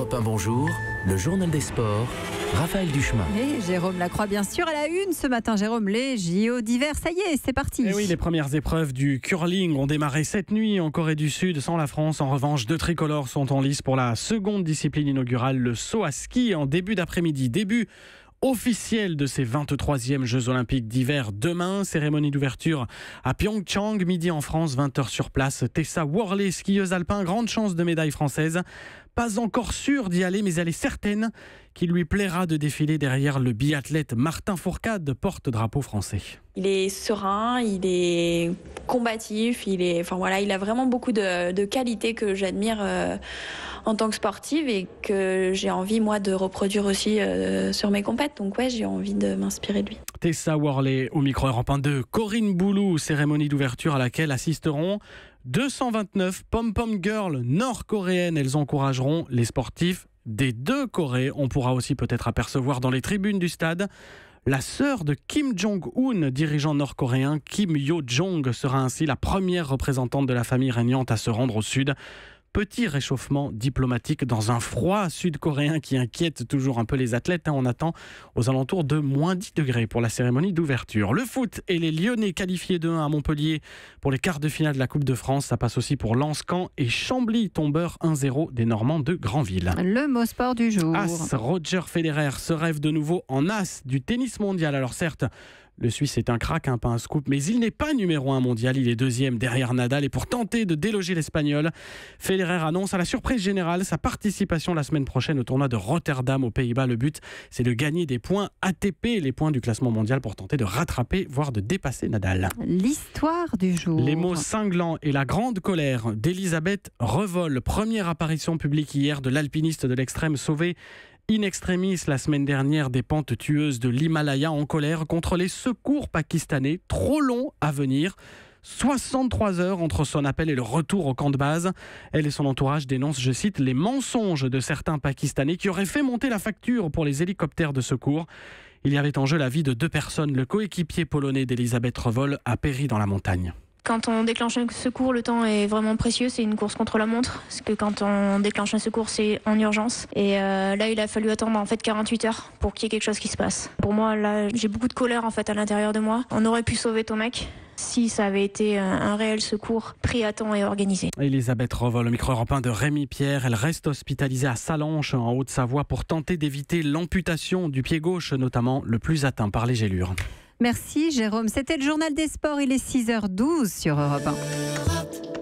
Europe 1, bonjour, le journal des sports, Raphaël Duchemin. Et Jérôme Lacroix, bien sûr, à la une ce matin. Jérôme, les JO d'hiver, ça y est, c'est parti. Et oui, les premières épreuves du curling ont démarré cette nuit en Corée du Sud sans la France. En revanche, 2 tricolores sont en lice pour la seconde discipline inaugurale, le saut à ski, en début d'après-midi. Début officiel de ces 23e Jeux Olympiques d'hiver demain. Cérémonie d'ouverture à Pyeongchang, midi en France, 20h sur place. Tessa Worley, skieuse alpin, grande chance de médaille française. Pas encore sûre d'y aller, mais elle est certaine qu'il lui plaira de défiler derrière le biathlète Martin Fourcade, porte-drapeau français. Il est serein, il est combatif, il a vraiment beaucoup de qualités que j'admire en tant que sportive et que j'ai envie, moi, de reproduire aussi sur mes compètes. Donc ouais, j'ai envie de m'inspirer de lui. Tessa Worley au micro Europe 1 de Corinne Boulou, cérémonie d'ouverture à laquelle assisteront 229 pom-pom girls nord-coréennes. Elles encourageront les sportifs des 2 Corées. On pourra aussi peut-être apercevoir dans les tribunes du stade la sœur de Kim Jong-un, dirigeant nord-coréen. Kim Yo-jong sera ainsi la première représentante de la famille régnante à se rendre au sud. Petit réchauffement diplomatique dans un froid sud-coréen qui inquiète toujours un peu les athlètes. On attend aux alentours de moins 10 degrés pour la cérémonie d'ouverture. Le foot et les Lyonnais qualifiés de 1 à Montpellier pour les quarts de finale de la Coupe de France. Ça passe aussi pour Lens, Caen et Chambly, tombeur 1-0 des Normands de Granville. Le mot sport du jour. As, Roger Federer se rêve de nouveau en as du tennis mondial. Alors certes, le Suisse est un crack, pas un scoop, mais il n'est pas numéro 1 mondial. Il est 2e derrière Nadal. Et pour tenter de déloger l'Espagnol, Federer annonce à la surprise générale sa participation la semaine prochaine au tournoi de Rotterdam aux Pays-Bas. Le but, c'est de gagner des points ATP, les points du classement mondial, pour tenter de rattraper, voire de dépasser Nadal. L'histoire du jour. Les mots cinglants et la grande colère d'Elisabeth Revol. Première apparition publique hier de l'alpiniste de l'extrême sauvé in extremis la semaine dernière des pentes tueuses de l'Himalaya, en colère contre les secours pakistanais, trop longs à venir. 63 heures entre son appel et le retour au camp de base. Elle et son entourage dénoncent, je cite, les mensonges de certains Pakistanais qui auraient fait monter la facture pour les hélicoptères de secours. Il y avait en jeu la vie de 2 personnes. Le coéquipier polonais d'Elisabeth Revol a péri dans la montagne. Quand on déclenche un secours, le temps est vraiment précieux. C'est une course contre la montre. Parce que quand on déclenche un secours, c'est en urgence. Et là, il a fallu attendre 48 heures pour qu'il y ait quelque chose qui se passe. Pour moi, là, j'ai beaucoup de colère à l'intérieur de moi. On aurait pu sauver ton mec si ça avait été un réel secours pris à temps et organisé. Elisabeth Revol, au micro Europe 1 de Rémi Pierre. Elle reste hospitalisée à Sallanches, en Haute-Savoie, pour tenter d'éviter l'amputation du pied gauche, notamment le plus atteint par les gélures. Merci Jérôme. C'était le journal des sports. Il est 6h12 sur Europe 1.